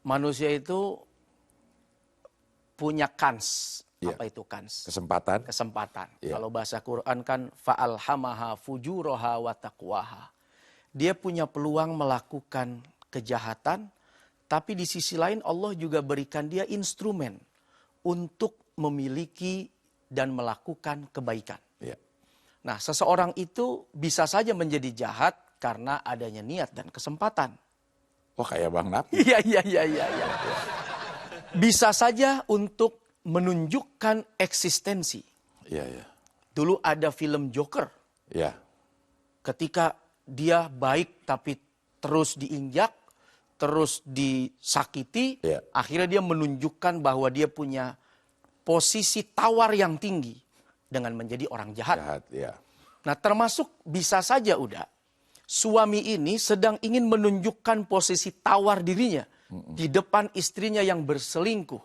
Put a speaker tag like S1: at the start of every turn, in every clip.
S1: manusia itu punya kans.
S2: Ya.
S1: Apa itu kans?
S2: Kesempatan.
S1: Kesempatan.
S2: Ya.
S1: Kalau bahasa Quran kan fa'alhamaha fujuroha wa taqwaha. Dia punya peluang melakukan kejahatan, tapi di sisi lain Allah juga berikan dia instrumen untuk memiliki dan melakukan kebaikan.
S2: Ya.
S1: Nah, seseorang itu bisa saja menjadi jahat karena adanya niat dan kesempatan.
S2: Wah, kayak Bang Napi.
S1: Iya. Bisa saja untuk menunjukkan eksistensi.
S2: Iya.
S1: Dulu ada film Joker.
S2: Ya.
S1: Ketika dia baik tapi terus diinjak, terus disakiti,
S2: Ya.
S1: akhirnya dia menunjukkan bahwa dia punya posisi tawar yang tinggi dengan menjadi orang jahat.
S2: Jahat, ya.
S1: Nah, termasuk bisa saja udah suami ini sedang ingin menunjukkan posisi tawar dirinya di depan istrinya yang berselingkuh.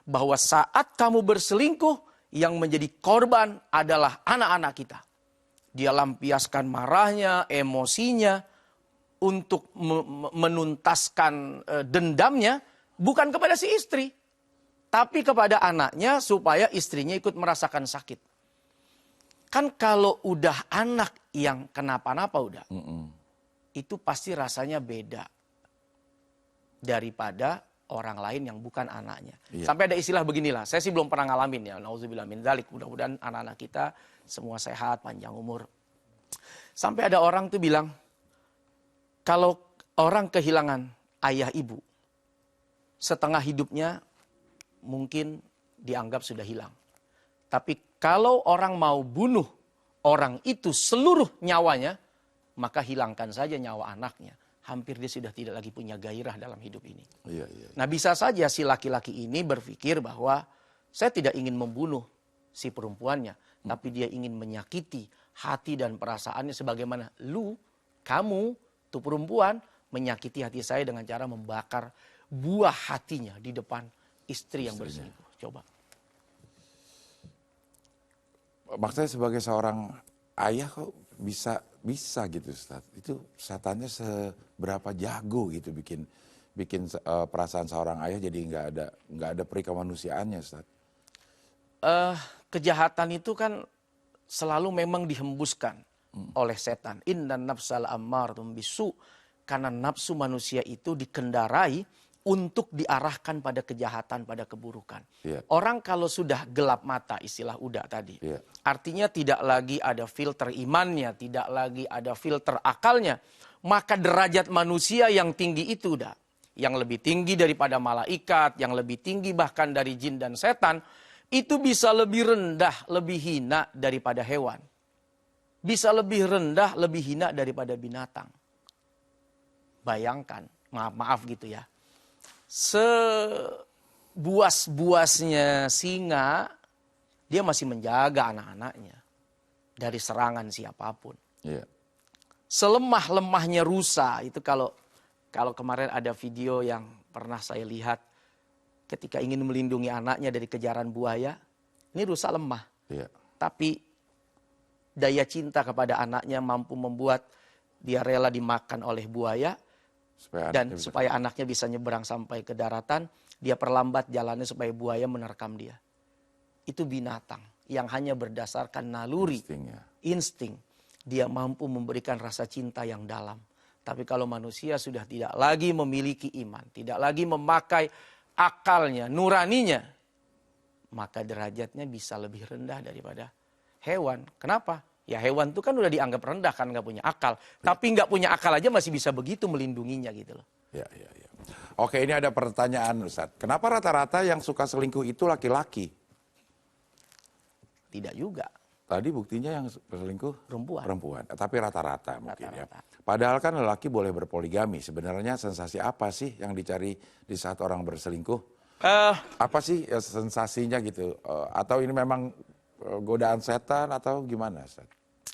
S1: Bahwa saat kamu berselingkuh, yang menjadi korban adalah anak-anak kita. Dia lampiaskan marahnya, emosinya, untuk menuntaskan dendamnya, bukan kepada si istri, tapi kepada anaknya, supaya istrinya ikut merasakan sakit. Kan kalau udah anak yang kenapa-napa udah, itu pasti rasanya beda daripada orang lain yang bukan anaknya.
S2: Iya.
S1: Sampai ada istilah beginilah, saya sih belum pernah ngalamin ya, nauzubillah min dzalik, mudah-mudahan anak-anak kita semua sehat, panjang umur. Sampai ada orang tuh bilang, kalau orang kehilangan ayah ibu, setengah hidupnya mungkin dianggap sudah hilang. Tapi kalau orang mau bunuh orang itu seluruh nyawanya, maka hilangkan saja nyawa anaknya. Hampir dia sudah tidak lagi punya gairah dalam hidup ini.
S2: Iya.
S1: Nah, bisa saja si laki-laki ini berpikir bahwa saya tidak ingin membunuh si perempuannya, tapi dia ingin menyakiti hati dan perasaannya sebagaimana kamu, tuh perempuan, menyakiti hati saya dengan cara membakar buah hatinya di depan istri yang berselingkuh. Coba.
S2: Maksudnya sebagai seorang ayah kok bisa gitu, Ustaz. Itu setannya seberapa jago gitu bikin perasaan seorang ayah jadi nggak ada peri kemanusiaannya, Ustaz.
S1: Kejahatan itu kan selalu memang dihembuskan oleh setan. Innan nafsal ammartum bisu. Karena nafsu manusia itu dikendarai untuk diarahkan pada kejahatan, pada keburukan.
S2: Yeah.
S1: Orang kalau sudah gelap mata, istilah Uda tadi.
S2: Yeah.
S1: Artinya tidak lagi ada filter imannya, tidak lagi ada filter akalnya. Maka derajat manusia yang tinggi itu udah. Yang lebih tinggi daripada malaikat, yang lebih tinggi bahkan dari jin dan setan. Itu bisa lebih rendah, lebih hina daripada hewan. Bisa lebih rendah, lebih hina daripada binatang. Bayangkan, maaf gitu ya. Sebuas-buasnya singa, dia masih menjaga anak-anaknya dari serangan siapapun.
S2: Yeah.
S1: Selemah-lemahnya rusa, itu kalau kemarin ada video yang pernah saya lihat ketika ingin melindungi anaknya dari kejaran buaya, ini rusa lemah.
S2: Yeah.
S1: Tapi daya cinta kepada anaknya mampu membuat dia rela dimakan oleh buaya. Supaya anaknya bisa nyeberang sampai ke daratan, dia perlambat jalannya supaya buaya menerkam dia. Itu binatang yang hanya berdasarkan naluri, insting. Dia mampu memberikan rasa cinta yang dalam. Tapi kalau manusia sudah tidak lagi memiliki iman, tidak lagi memakai akalnya, nuraninya, maka derajatnya bisa lebih rendah daripada hewan. Kenapa? Ya hewan itu kan udah dianggap rendah kan nggak punya akal. Tapi nggak punya akal aja masih bisa begitu melindunginya gitu loh.
S2: Ya. Oke, ini ada pertanyaan, Ustaz. Kenapa rata-rata yang suka selingkuh itu laki-laki?
S1: Tidak juga.
S2: Tadi buktinya yang selingkuh perempuan. Tapi rata-rata mungkin ya. Padahal kan lelaki boleh berpoligami. Sebenarnya sensasi apa sih yang dicari di saat orang berselingkuh? Apa sih sensasinya gitu? Atau ini memang godaan setan atau gimana, Ustaz?